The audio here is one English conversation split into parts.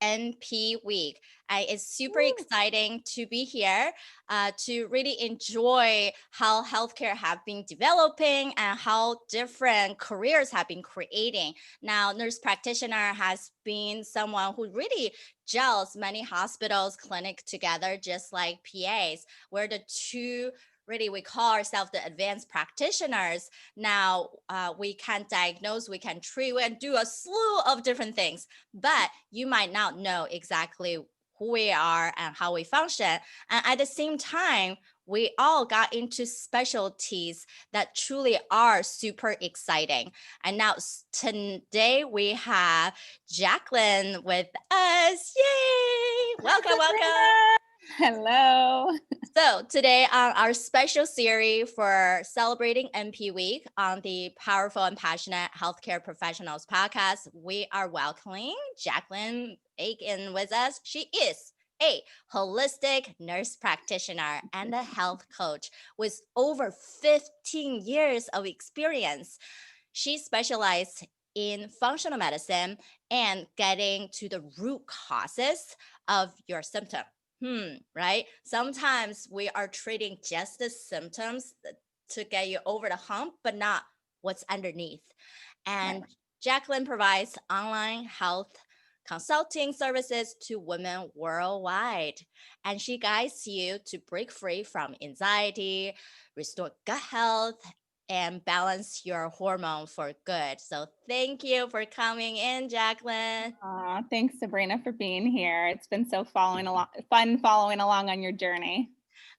NP week. It's super exciting to be here to really enjoy how healthcare have been developing and how different careers have been creating. Now, nurse practitioner has been someone who really gels many hospitals, clinic together, just like PAs. We're the two really we call ourselves the advanced practitioners. Now we can diagnose, we can treat, we can do a slew of different things, but you might not know exactly who we are and how we function. And at the same time, we all got into specialties that truly are super exciting. And now today we have Jaclyn with us. Yay! Welcome, welcome. Hello. So today on our special series for celebrating NP Week on the Powerful and Passionate Healthcare Professionals podcast, we are welcoming Jaclyn Bacon with us. She is a holistic nurse practitioner and a health coach with over 15 years of experience. She specialized in functional medicine and getting to the root causes of your symptom. Right? Sometimes we are treating just the symptoms to get you over the hump, but not what's underneath. And Jaclyn provides online health consulting services to women worldwide. And she guides you to break free from anxiety, restore gut health, and balance your hormone for good. So thank you for coming in, Jaclyn. Thanks, Sabrina, for being here. It's been so fun following along on your journey.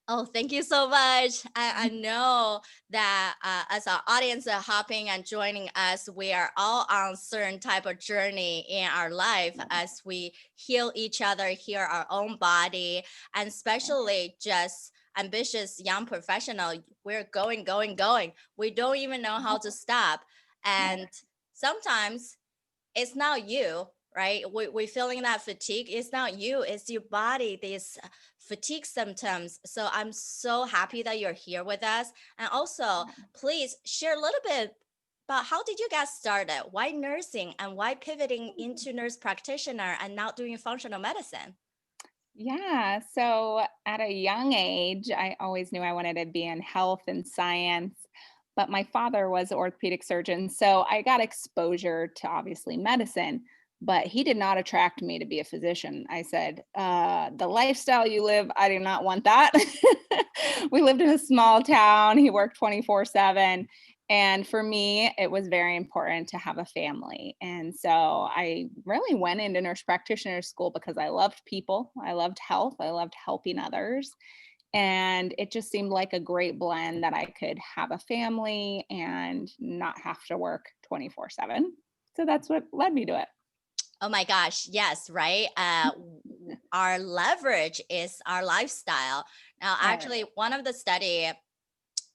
Oh, thank you so much. I know that as our audience are hopping and joining us, we are all on certain type of journey in our life as we heal each other, heal our own body, and especially just ambitious young professional. We're going, going, going. We don't even know how to stop. And sometimes it's not you, right? We're feeling that fatigue. It's not you, it's your body, these fatigue symptoms. So I'm so happy that you're here with us. And also, please share a little bit about how did you get started? Why nursing and why pivoting into nurse practitioner and not doing functional medicine? Yeah. So at a young age, I always knew I wanted to be in health and science, but my father was an orthopedic surgeon. So I got exposure to obviously medicine, but he did not attract me to be a physician. I said, the lifestyle you live, I do not want that. We lived in a small town. He worked 24/7. And for me, it was very important to have a family. And so I really went into nurse practitioner school because I loved people, I loved health, I loved helping others. And it just seemed like a great blend that I could have a family and not have to work 24/7. So that's what led me to it. Oh my gosh, yes, right? Our leverage is our lifestyle. Now, Right. actually, one of the study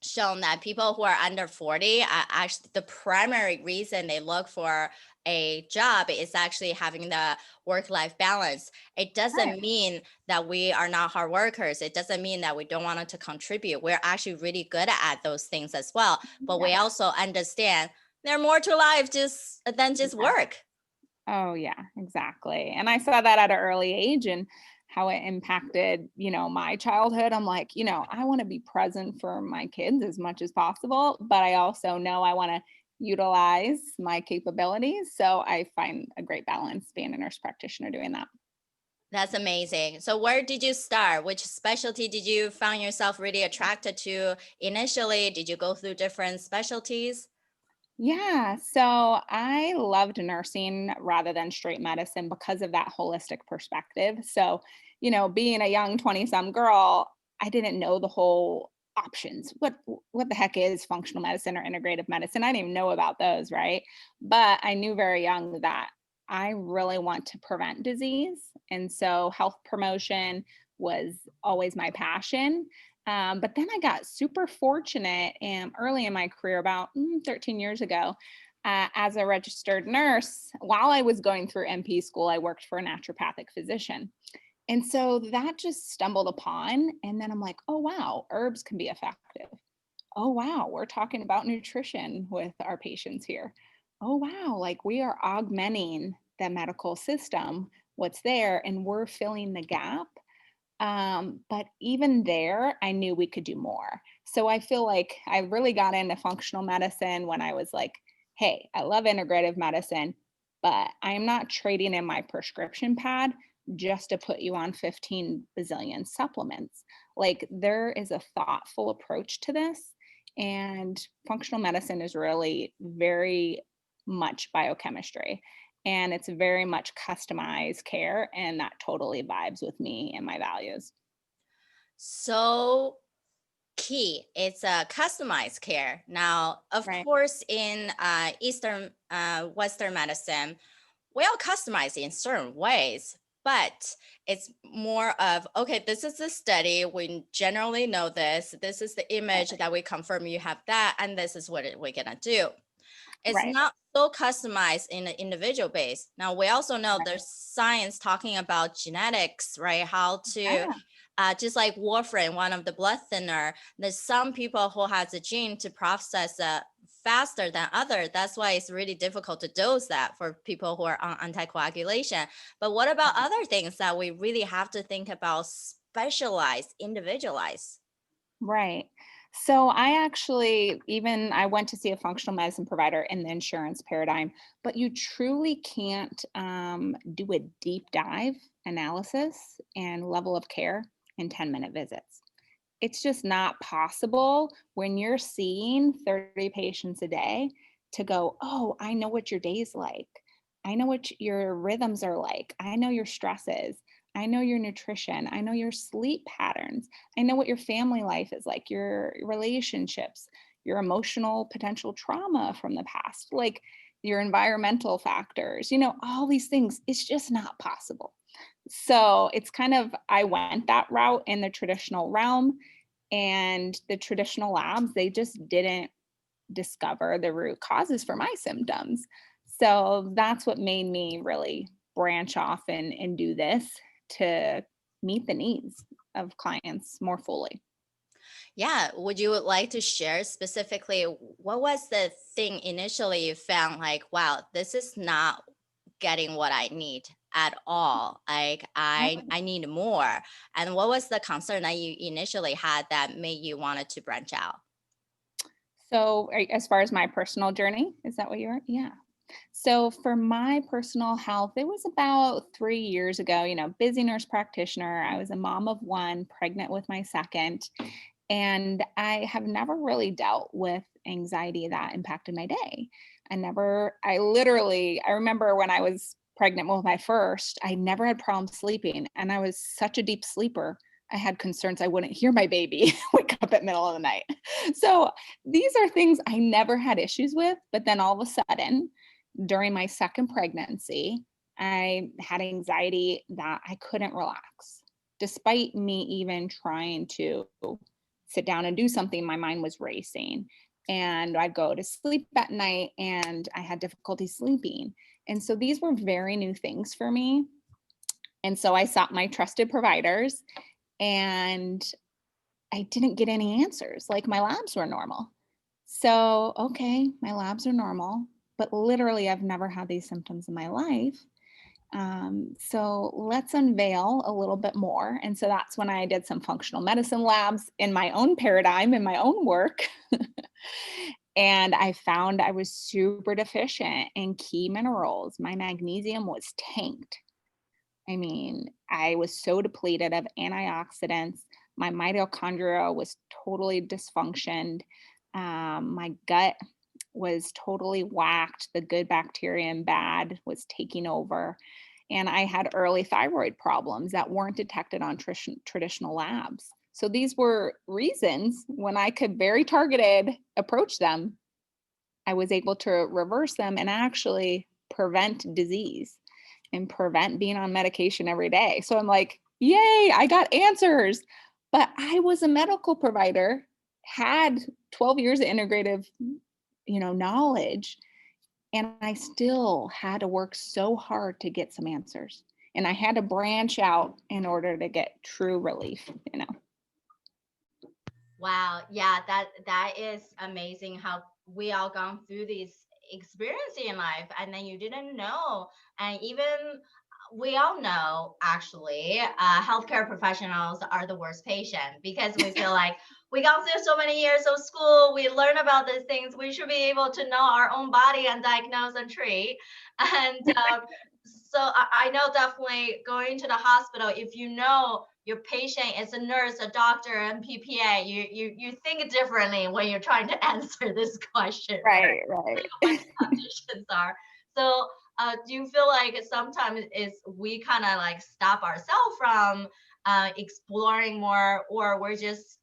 shown that people who are under 40 actually the primary reason they look for a job is actually having the work-life balance. It Right. doesn't mean that we are not hard workers. It doesn't mean that we don't want to contribute. We're actually really good at those things as well. But Yeah. we also understand there's more to life just than just work. Oh, yeah, exactly. And I saw that at an early age and how it impacted, my childhood. I'm like, I want to be present for my kids as much as possible, but I also know I want to utilize my capabilities. So I find a great balance being a nurse practitioner doing that. That's amazing. So where did you start? Which specialty did you find yourself really attracted to initially? Did you go through different specialties? Yeah, so I loved nursing rather than straight medicine because of that holistic perspective. So, being a young 20-some girl, I didn't know the whole options. What the heck is functional medicine or integrative medicine? I didn't even know about those, right? But I knew very young that I really want to prevent disease. And so health promotion was always my passion. But then I got super fortunate early in my career, about 13 years ago, as a registered nurse. While I was going through MP school, I worked for a naturopathic physician. And so that just stumbled upon. And then I'm like, oh, wow, herbs can be effective. Oh, wow, we're talking about nutrition with our patients here. Oh, wow, like we are augmenting the medical system what's there, and we're filling the gap. But even there, I knew we could do more. So I feel like I really got into functional medicine when I was like, hey, I love integrative medicine, but I am not trading in my prescription pad just to put you on 15 bazillion supplements. Like, there is a thoughtful approach to this. And functional medicine is really very much biochemistry. And it's very much customized care. And that totally vibes with me and my values. So key. It's a customized care. Now, of Right. course, in Eastern, Western medicine, we all customize in certain ways, but it's more of, okay, this is the study. We generally know this. This is the image Right. that we confirm you have that, and this is what we're going to do. It's Right. not so customized in an individual base. Now, we also know Right. there's science talking about genetics, right? How to, Yeah. just like warfarin, one of the blood thinner, there's some people who has a gene to process faster than other. That's why it's really difficult to dose that for people who are on anticoagulation. But what about other things that we really have to think about, specialized, individualized? Right. So I went to see a functional medicine provider in the insurance paradigm, but you truly can't do a deep dive analysis and level of care in 10-minute visits. It's just not possible when you're seeing 30 patients a day to go, oh, I know what your day's like. I know what your rhythms are like. I know your stresses. I know your nutrition. I know your sleep patterns. I know what your family life is like, your relationships, your emotional potential trauma from the past, like your environmental factors, all these things. It's just not possible. So it's kind of, I went that route in the traditional realm, and the traditional labs, they just didn't discover the root causes for my symptoms. So that's what made me really branch off and do this to meet the needs of clients more fully. Yeah. Would you like to share specifically what was the thing initially you found like, wow, this is not getting what I need at all. Like I need more. And what was the concern that you initially had that made you wanted to branch out? So, as far as my personal journey, is that what you're? Yeah. So, for my personal health, it was about 3 years ago, busy nurse practitioner. I was a mom of one, pregnant with my second. And I have never really dealt with anxiety that impacted my day. I remember when I was pregnant with my first, I never had problems sleeping. And I was such a deep sleeper. I had concerns I wouldn't hear my baby wake up at middle of the night. So these are things I never had issues with. But then all of a sudden, during my second pregnancy, I had anxiety that I couldn't relax. Despite me even trying to sit down and do something, my mind was racing. And I'd go to sleep at night and I had difficulty sleeping. And so these were very new things for me. And so I sought my trusted providers, and I didn't get any answers. Like, my labs were normal. So, okay, my labs are normal, but literally I've never had these symptoms in my life. So let's unveil a little bit more. And so that's when I did some functional medicine labs in my own paradigm, in my own work. And I found I was super deficient in key minerals. My magnesium was tanked. I mean, I was so depleted of antioxidants. My mitochondria was totally dysfunctioned. My gut was totally whacked. The good bacteria and bad was taking over. And I had early thyroid problems that weren't detected on traditional labs. So these were reasons when I could very targeted approach them, I was able to reverse them and actually prevent disease and prevent being on medication every day. So I'm like, yay, I got answers. But I was a medical provider, had 12 years of integrative, knowledge, and I still had to work so hard to get some answers. And I had to branch out in order to get true relief. Wow, yeah, that is amazing how we all gone through this experience in life and then you didn't know. And even we all know actually, healthcare professionals are the worst patient because we feel like we gone through so many years of school, we learn about these things, we should be able to know our own body and diagnose and treat. And so I know definitely going to the hospital, if you know your patient is a nurse, a doctor, and PPA, you think differently when you're trying to answer this question, right? Right, right. What conditions are. So do you feel like sometimes is we kind of like stop ourselves from exploring more, or we're just,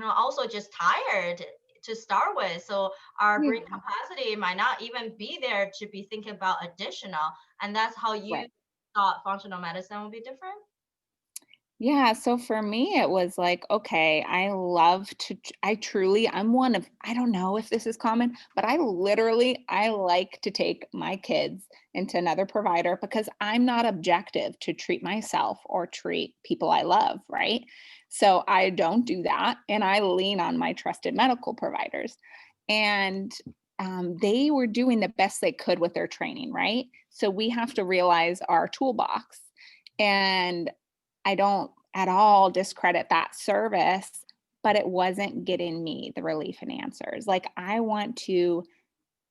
also just tired to start with, so our brain Yeah, capacity might not even be there to be thinking about additional, and that's how you right. thought functional medicine would be different? Yeah, so for me, it was like, okay, I love to, I truly, I'm one of, I don't know if this is common, but I like to take my kids into another provider because I'm not objective to treat myself or treat people I love, right? So I don't do that. And I lean on my trusted medical providers. And they were doing the best they could with their training, right? So we have to realize our toolbox. And I don't at all discredit that service, but it wasn't getting me the relief and answers. Like, I want to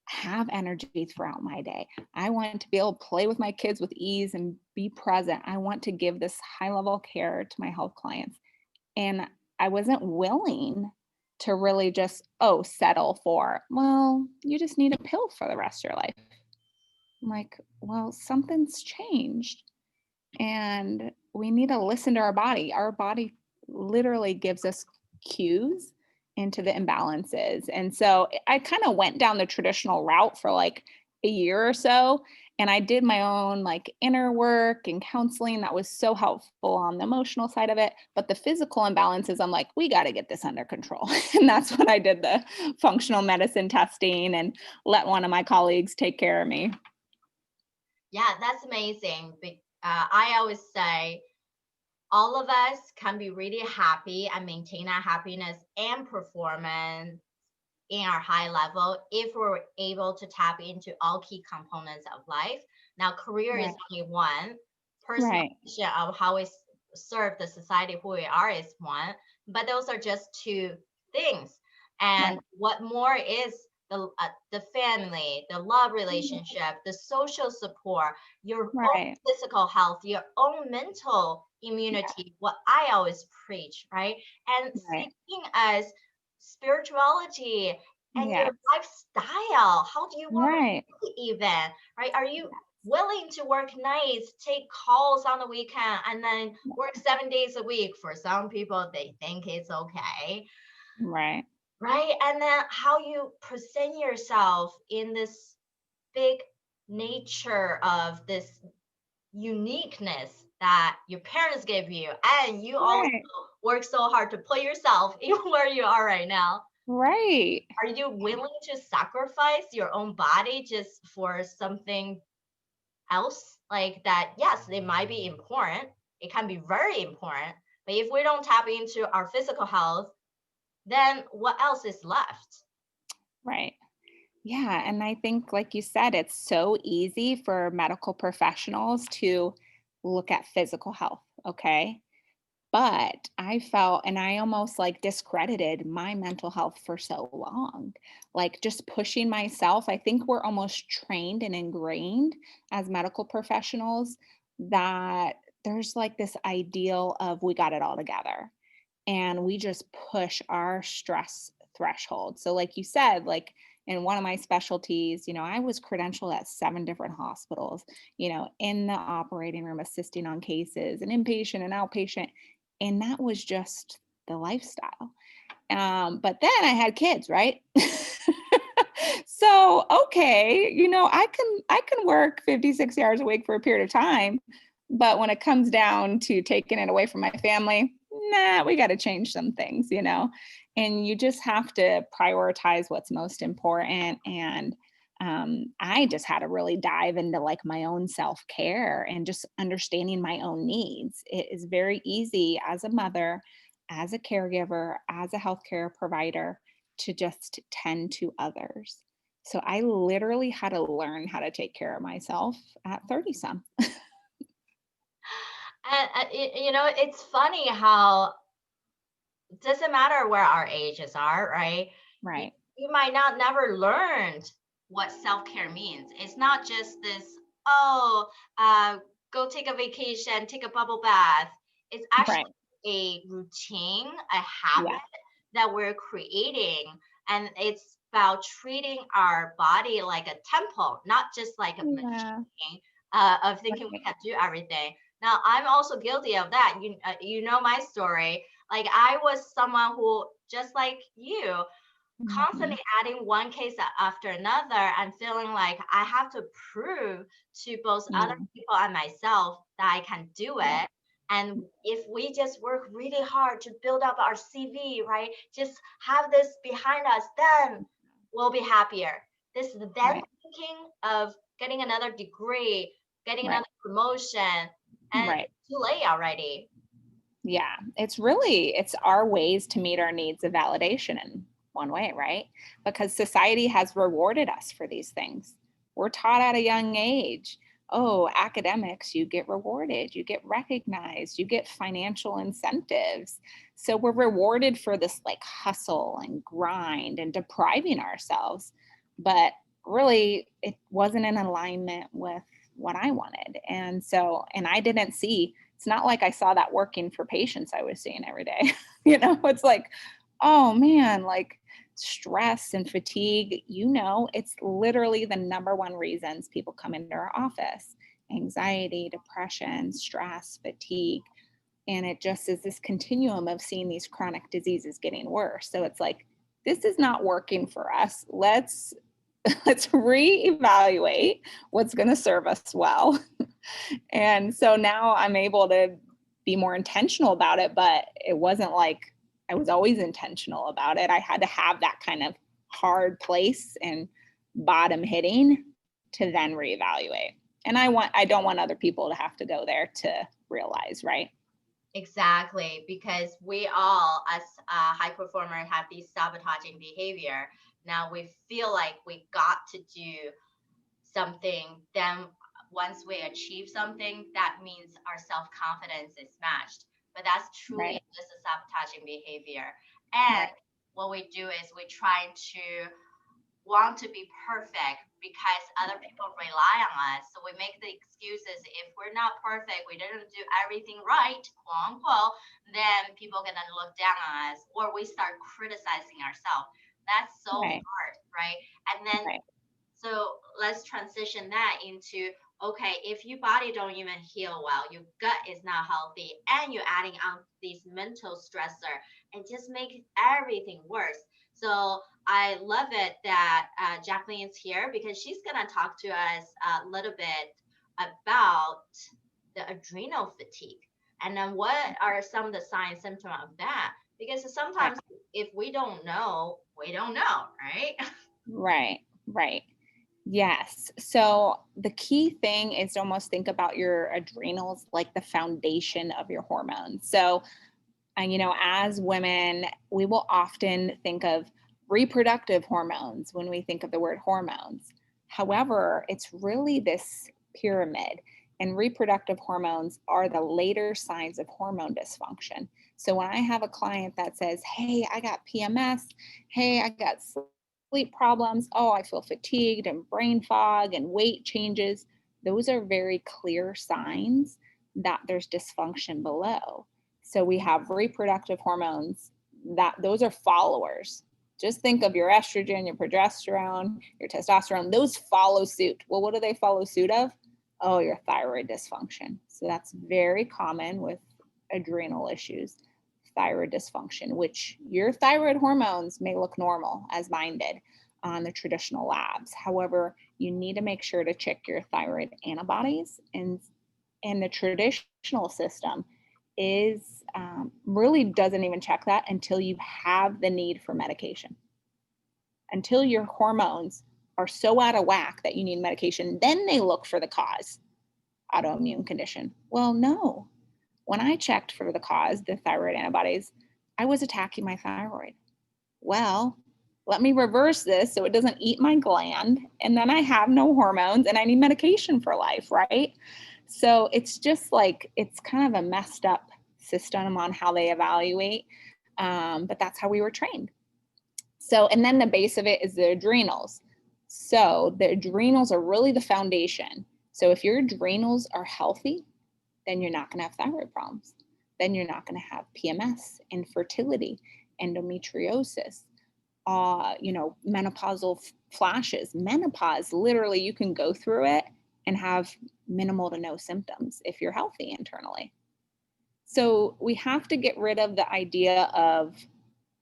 have energy throughout my day. I want to be able to play with my kids with ease and be present. I want to give this high level care to my health clients. And I wasn't willing to really just, oh, settle for, well, you just need a pill for the rest of your life. I'm like, well, something's changed and we need to listen to our body. Our body literally gives us cues into the imbalances. And so I kind of went down the traditional route for like a year or so. And I did my own like inner work and counseling that was so helpful on the emotional side of it. But the physical imbalances, I'm like, we got to get this under control. And that's when I did the functional medicine testing and let one of my colleagues take care of me. Yeah, that's amazing. I always say all of us can be really happy and maintain our happiness and performance in our high level if we're able to tap into all key components of life. Now, career is Right. only one, personal Right. vision of how we serve the society, who we are, is one, but those are just two things. And Right. what more is the family, the love relationship, the social support, your own Right. physical health, your own mental Yeah. immunity, what I always preach, right? And Right. seeking as spirituality and your Yes. lifestyle. How do you want Right. to be even, right? Are you willing to work nights, take calls on the weekend, and then Yeah. work 7 days a week? For some people, they think it's okay, Right. right? And then how you present yourself in this big nature of this uniqueness that your parents gave you, and you also Right. work so hard to put yourself in where you are right now. Right. Are you willing to sacrifice your own body just for something else? Like that, yes, it might be important. It can be very important. But if we don't tap into our physical health, then what else is left? Right. Yeah. And I think, like you said, it's so easy for medical professionals to look at physical health. Okay. But I felt, and I almost like discredited my mental health for so long, like just pushing myself. I think we're almost trained and ingrained as medical professionals that there's like this ideal of we got it all together and we just push our stress threshold. So, like you said, like in one of my specialties, I was credentialed at 7 different hospitals, in the operating room, assisting on cases, and inpatient and outpatient. And that was just the lifestyle. But then I had kids, right? So, okay, I can work 56 hours a week for a period of time, but when it comes down to taking it away from my family, nah, we got to change some things. And you just have to prioritize what's most important. And I just had to really dive into like my own self care and just understanding my own needs. It is very easy as a mother, as a caregiver, as a healthcare provider to just tend to others. So I literally had to learn how to take care of myself at 30 some. it's funny how it doesn't matter where our ages are, right? You, Right. you might not never learned what self-care means. It's not just this, oh, go take a vacation, take a bubble bath. It's Right. actually a routine, a Yeah. habit that we're creating. And it's about treating our body like a temple, not just like a Yeah. machine of thinking we Right. can do everything. Now, I'm also guilty of that. You know my story. Like I was someone who, just like you, Mhm. constantly adding one case after another and feeling like I have to prove to both other Yeah. people and myself that I can do Yeah. it. And if we just work really hard to build up our CV, right? Just have this behind us, then we'll be happier. This is then Right. thinking of getting another degree, getting Right. another promotion, and Right. it's too late already. Yeah. It's our ways to meet our needs of validation in one way, right? Because society has rewarded us for these things. We're taught at a young age, oh, academics, you get rewarded, you get recognized, you get financial incentives. So we're rewarded for this like hustle and grind and depriving ourselves. But really, it wasn't in alignment with what I wanted. And I didn't see, it's not like I saw that working for patients I was seeing every day. It's like, oh man, like stress and fatigue, it's literally the number one reasons people come into our office: anxiety, depression, stress, fatigue. And it just is this continuum of seeing these chronic diseases getting worse. So it's like, this is not working for us. Let's reevaluate what's going to serve us well. And so now I'm able to be more intentional about it, but it wasn't like I was always intentional about it. I had to have that kind of hard place and bottom hitting to then reevaluate. And I don't want other people to have to go there to realize, right? Exactly, because we all, as high performers, have these sabotaging behavior. Now we feel like we got to do something. Then once we achieve something, that means our self confidence is matched. But that's truly Right. just a sabotaging behavior. And Right. what we do is we try to want to be perfect because other people rely on us. So we make the excuses. If we're not perfect, we didn't do everything right, quote unquote, then people are gonna look down on us, or we start criticizing ourselves. That's so Right. hard, right? And then Right. so let's transition that into, okay, if your body don't even heal well, your gut is not healthy, and you're adding on these mental stressor, and just make everything worse. So I love it that Jacqueline is here because she's gonna talk to us a little bit about the adrenal fatigue, and then what are some of the signs symptoms of that? Because Right. sometimes if we don't know, we don't know, right? Right. Right. Yes. So the key thing is to almost think about your adrenals like the foundation of your hormones. So, as women, we will often think of reproductive hormones when we think of the word hormones. However, it's really this pyramid, and reproductive hormones are the later signs of hormone dysfunction. So when I have a client that says, hey, I got PMS, hey, I got sleep problems, oh, I feel fatigued and brain fog and weight changes, those are very clear signs that there's dysfunction below. So we have reproductive hormones, that those are followers. Just think of your estrogen, your progesterone, your testosterone, those follow suit. Well, what do they follow suit of? Oh, your thyroid dysfunction. So that's very common with adrenal issues, thyroid dysfunction, which your thyroid hormones may look normal as mine did on the traditional labs. However, you need to make sure to check your thyroid antibodies, and the traditional system is really doesn't even check that until you have the need for medication. Until your hormones are so out of whack that you need medication, then they look for the cause, autoimmune condition. Well, no. When I checked for the cause, the thyroid antibodies, I was attacking my thyroid. Well, let me reverse this so it doesn't eat my gland, and then I have no hormones and I need medication for life, right? So it's just like, it's kind of a messed up system on how they evaluate. But that's how we were trained. So, and then the base of it is the adrenals. So the adrenals are really the foundation. So if your adrenals are healthy, then you're not going to have thyroid problems. Then you're not going to have PMS, infertility, endometriosis, menopausal flashes. Menopause, literally, you can go through it and have minimal to no symptoms if you're healthy internally. So we have to get rid of the idea of,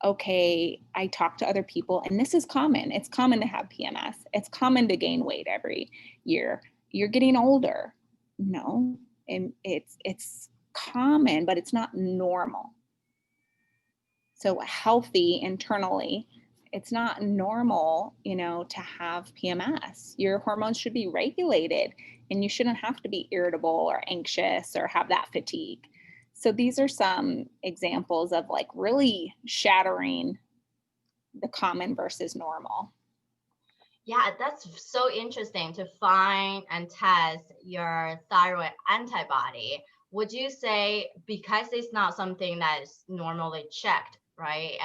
okay, I talk to other people, and this is common. It's common to have PMS. It's common to gain weight every year. You're getting older. No, and it's common, but it's not normal. So healthy internally, it's not normal, to have PMS. Your hormones should be regulated, and you shouldn't have to be irritable or anxious or have that fatigue. So these are some examples of like really shattering the common versus normal. Yeah, that's so interesting to find and test your thyroid antibody. Would you say, because it's not something that is normally checked, right,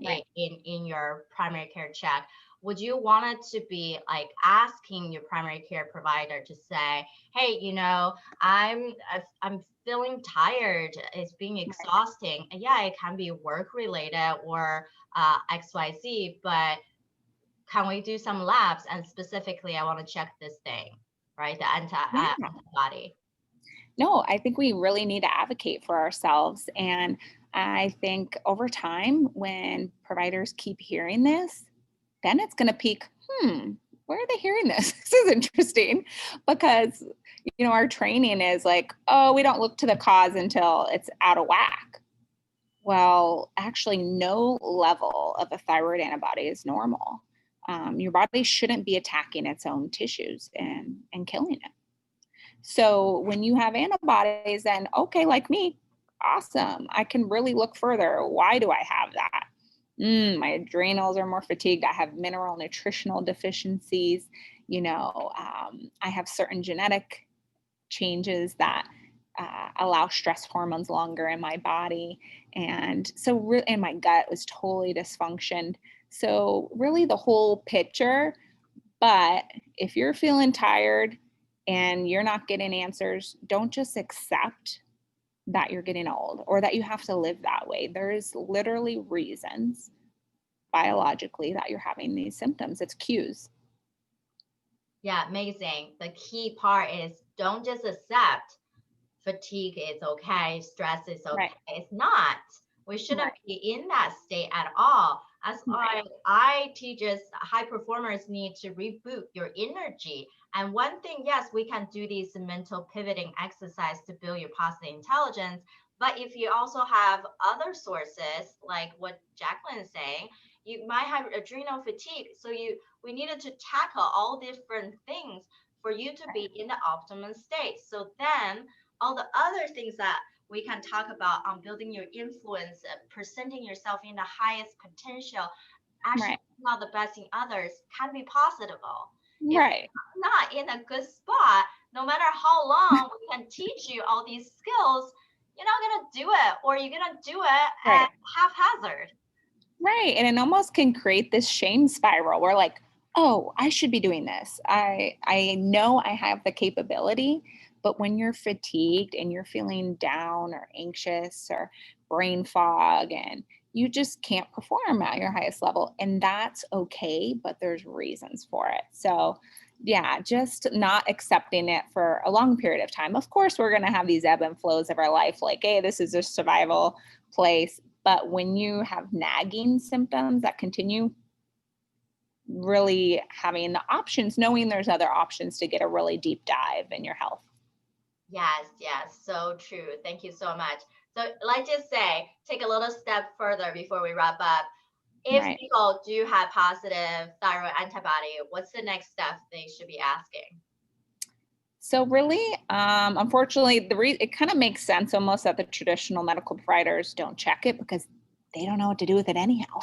Right. in your primary care check, would you want it to be like asking your primary care provider to say, hey, I'm feeling tired, it's being exhausting. And yeah, it can be work related or XYZ, but can we do some labs? And specifically, I want to check this thing, right? The Yeah. antibody. No, I think we really need to advocate for ourselves. And I think over time, when providers keep hearing this, then it's going to peak, where are they hearing this? This is interesting, because, our training is like, oh, we don't look to the cause until it's out of whack. Well, actually, no level of a thyroid antibody is normal. Your body shouldn't be attacking its own tissues and killing it. So when you have antibodies, then okay, like me, awesome. I can really look further. Why do I have that? My adrenals are more fatigued. I have mineral nutritional deficiencies. I have certain genetic changes that allow stress hormones longer in my body. And so, and my gut was totally dysfunctioned. So, really, the whole picture. But if you're feeling tired and you're not getting answers, don't just accept that you're getting old or that you have to live that way. There's literally reasons biologically that you're having these symptoms. It's cues. Yeah, amazing. The key part is don't just accept fatigue is okay, stress is okay. Right. It's not. We shouldn't Right. be in that state at all. As Right. I teach us, high performers need to reboot your energy. And one thing, yes, we can do these mental pivoting exercise to build your positive intelligence. But if you also have other sources, like what Jacqueline is saying, you might have adrenal fatigue. So we needed to tackle all different things for you to be in the optimum state. So then all the other things that we can talk about on building your influence, presenting yourself in the highest potential, actually Right. not the best in others can be possible. If Right. you're not in a good spot, no matter how long we can teach you all these skills, you're not gonna do it, or you're gonna do it at Right. haphazard. Right. And it almost can create this shame spiral where like, oh, I should be doing this. I know I have the capability, but when you're fatigued and you're feeling down or anxious or brain fog and you just can't perform at your highest level, and that's okay, but there's reasons for it. So yeah, just not accepting it for a long period of time. Of course, we're going to have these ebb and flows of our life, like, hey, this is a survival place. But when you have nagging symptoms that continue, really having the options, knowing there's other options to get a really deep dive in your health. Yes, yes, so true. Thank you so much. So let's just say, take a little step further before we wrap up. If Right. people do have positive thyroid antibody, what's the next step they should be asking? So really, unfortunately, it kind of makes sense almost that the traditional medical providers don't check it because they don't know what to do with it anyhow.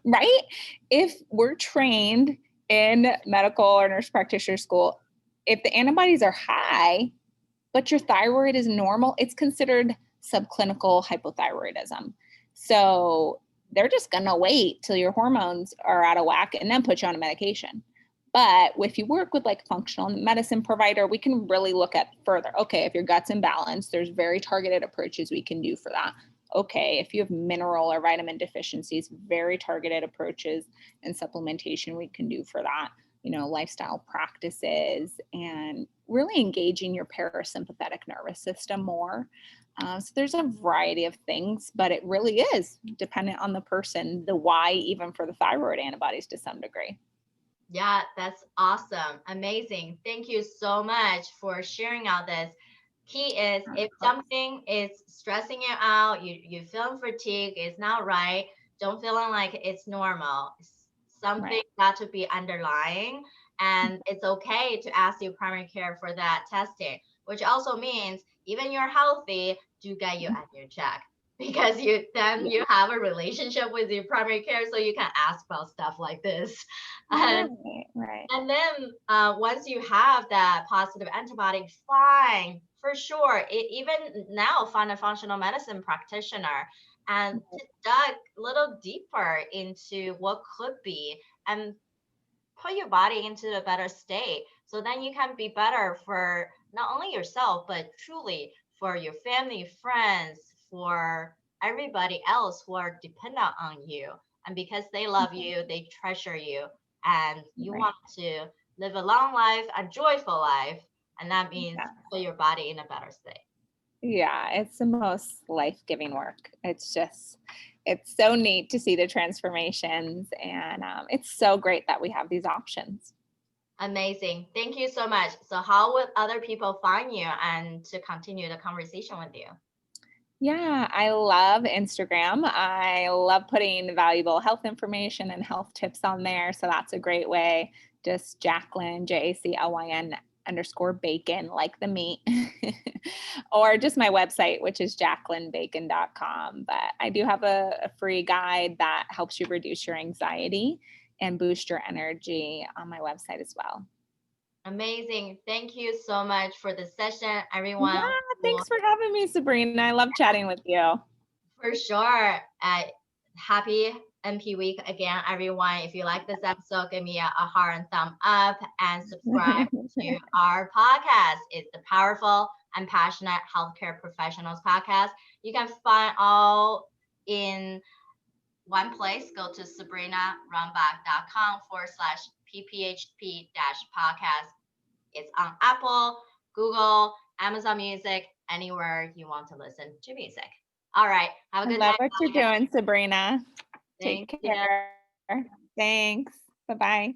Right? If we're trained in medical or nurse practitioner school, if the antibodies are high, but your thyroid is normal, it's considered subclinical hypothyroidism. So they're just going to wait till your hormones are out of whack and then put you on a medication. But if you work with like a functional medicine provider, we can really look at further. Okay, if your gut's imbalanced, there's very targeted approaches we can do for that. Okay, if you have mineral or vitamin deficiencies, very targeted approaches and supplementation we can do for that. Lifestyle practices and really engaging your parasympathetic nervous system more. So there's a variety of things, but it really is dependent on the person, the why, even for the thyroid antibodies to some degree. Yeah, that's awesome. Amazing. Thank you so much for sharing all this. Key is if something is stressing you out, you feeling fatigue, it's not right, don't feeling like it's normal. Something got to be underlying, and it's okay to ask your primary care for that testing, which also means even you're healthy, do get your annual check because you have a relationship with your primary care, so you can ask about stuff like this. Right. And then once you have that positive antibody, fine, for sure. Even now, find a functional medicine practitioner and dive a little deeper into what could be and put your body into a better state. So then you can be better for not only yourself, but truly for your family, friends, for everybody else who are dependent on you. And because they love you, they treasure you, and you want to live a long life, a joyful life. And that means put your body in a better state. Yeah, it's the most life-giving work. It's so neat to see the transformations, and it's so great that we have these options. Amazing. Thank you so much. So how would other people find you and to continue the conversation with you? Yeah, I love Instagram. I love putting valuable health information and health tips on there. So that's a great way. Just Jaclyn, Jaclyn_Bacon, like the meat, or just my website, which is jaclynbacon.com. But I do have a free guide that helps you reduce your anxiety and boost your energy on my website as well. Amazing. Thank you so much for the session, everyone. Yeah, thanks for having me, Sabrina. I love chatting with you. For sure. Happy MP week again, everyone. If you like this episode, give me a heart and thumb up and subscribe to our podcast. It's the Powerful and Passionate Healthcare Professionals podcast. You can find all in one place. Go to sabrinarunbach.com/pphp-podcast. It's on Apple, Google, Amazon Music, anywhere you want to listen to music. All right. Have a good night. I love what you're doing, Sabrina. Thank Take care. you. Thanks. Bye-bye.